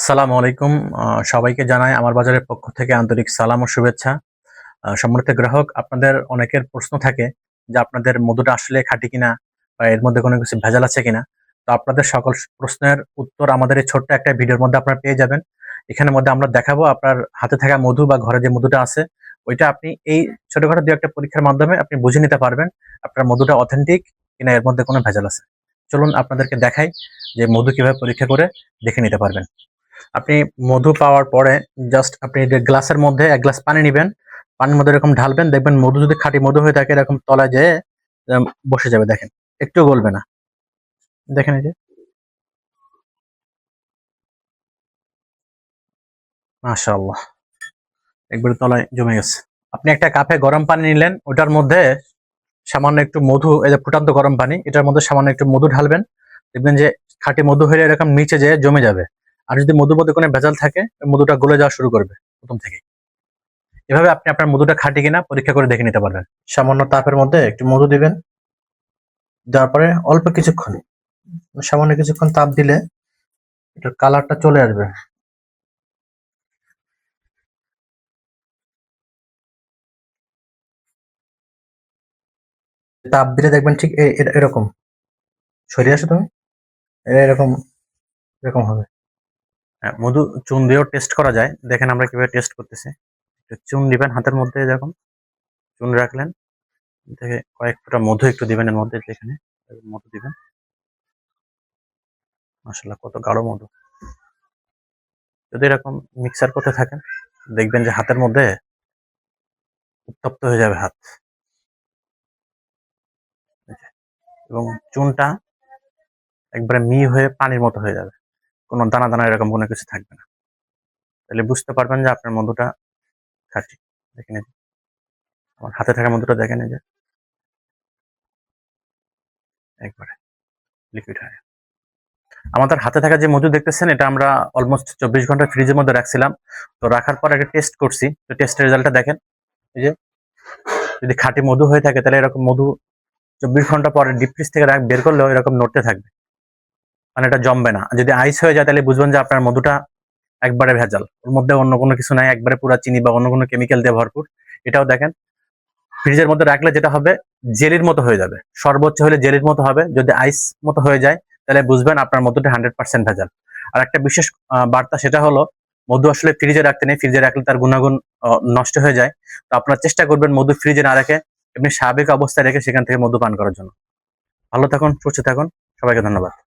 আসসালামু আলাইকুম। সবাইকে জানাই আমার বাজারের পক্ষ থেকে আন্তরিক সালাম ও শুভেচ্ছা। সম্মানিত গ্রাহক, আপনাদের অনেকের প্রশ্ন থাকে যে আপনাদের মধুটা আসলে খাঁটি কিনা বা এর মধ্যে কোনো কিছু ভেজাল আছে কিনা। তো আপনাদের সকল প্রশ্নের উত্তর আমাদের এই ছোট্ট একটা ভিডিওর মধ্যে আপনারা পেয়ে যাবেন। এখানের মধ্যে আমরা দেখাবো আপনার হাতে থাকা মধু বা ঘরে যে মধুটা আছে ওইটা আপনি এই ছোটখাটো ২-১ টা পরীক্ষার মাধ্যমে আপনি বুঝে নিতে পারবেন আপনার মধুটা অথেন্টিক কিনা এর মধ্যে কোনো ভেজাল আছে। চলুন আপনাদেরকে দেখাই যে মধু কিভাবে পরীক্ষা করে দেখে নিতে পারবেন। আপনি মধু পাওয়ার পরে জাস্ট আপনি যে গ্লাসের মধ্যে ১ গ্লাস পানি নিবেন। পানির মধ্যে এরকম ঢালবেন, দেখবেন মধু যদি খাঁটি মধু হয়ে থাকে এরকম তলায় যেয়ে বসে যাবে দেখেন। একটুও গলবে না। দেখেন এই যে মাশাআল্লাহ একবারে তলায় জমে গেছে। আপনি একটা কাপে গরম পানি নিলেন, ওটার মধ্যে সামান্য একটু মধু, এই যে ফুটান্ত গরম পানি, এটার মধ্যে সামান্য একটু মধু ঢালবেন। দেখবেন যে খাঁটি মধু হলে এরকম নিচে যেয়ে জমে যাবে। আর যদি মধুর মধ্যে কোনো ভেজাল থাকে, ওই মধুটা গলে যাওয়া শুরু করবে ১ম থেকেই। এভাবে আপনি আপনার মধুটা খাঁটি কিনা পরীক্ষা করে দেখে নিতে পারবেন। সামান্য তাপের মধ্যে একটু মধু দিবেন, দেওয়ার পরে অল্প কিছুক্ষণ, সামান্য কিছুক্ষণ তাপ দিলে এটার কালারটা চলে আসবে। তাপ দিলে দেখবেন ঠিক এরকম সরিয়ে আসো তুমি, এরকম এরকম হবে। হ্যাঁ, মধু চুন দিয়েও টেস্ট করা যায়। দেখেন আমরা কিভাবে টেস্ট করতেছি। একটু চুন দিবেন হাতের মধ্যে, এরকম চুন রাখলেন, থেকে কয়েক ফোঁটা মধু একটু দিবেন এর মধ্যে, যেখানে মধু দিবেন। মাশাআল্লাহ কত গাঢ় মধু। যদি এরকম মিক্সার করতে থাকেন, দেখবেন যে হাতের মধ্যে উত্তপ্ত হয়ে যাবে হাত। এবং চুনটা একবারে মিহি হয়ে পানির মতো হয়ে যাবে। কোনো দানা, দানা এরকম কোনো কিছু থাকবে না। তাহলে বুঝতে পারবেন যে আপনার মধুটা খাঁটি। দেখেন এই যে আমার হাতে থাকা মধুটা, দেখেন এই যে একবারে লিকুইড হয়ে। আমাদের হাতে থাকা যে মধু দেখতেছেন, এটা আমরা অলমোস্ট ২৪ ঘন্টা ফ্রিজের মধ্যে রাখছিলাম। তো রাখার পর একটা টেস্ট করছি। তো টেস্টের রেজাল্টটা দেখেন। এই যে যদি খাঁটি মধু হয়ে থাকে তাহলে এরকম মধু ২৪ ঘন্টা পরে ডিপ ফ্রিজ থেকে বের করলেও এরকম নড়তে থাকবে। মানে এটা জমবে না। যদি আইস হয়ে যায় তাহলে বুঝবেন যে আপনার মধুটা একবারে ভেজাল। ওর মধ্যে অন্য কোনো কিছু নাই, একবারে পুরা চিনি বা অন্য কোনো কেমিক্যাল দিয়ে ভরপুর। এটাও দেখেন ফ্রিজের মধ্যে রাখলে যেটা হবে জেলির মতো হয়ে যাবে। সর্বোচ্চ হলে জেলির মতো হবে। যদি আইস মতো হয়ে যায় তাহলে বুঝবেন আপনার মধুটা 100% ভেজাল। আর একটা বিশেষ বার্তা, সেটা হলো মধু আসলে ফ্রিজে রাখতে নেই। ফ্রিজে রাখলে তার গুণাগুণ নষ্ট হয়ে যায়। তো আপনারা চেষ্টা করবেন মধু ফ্রিজে না রেখে এমনি স্বাভাবিক অবস্থায় রেখে সেখান থেকে মধু পান করার জন্য। ভালো থাকুন, সুস্থ থাকুন। সবাইকে ধন্যবাদ।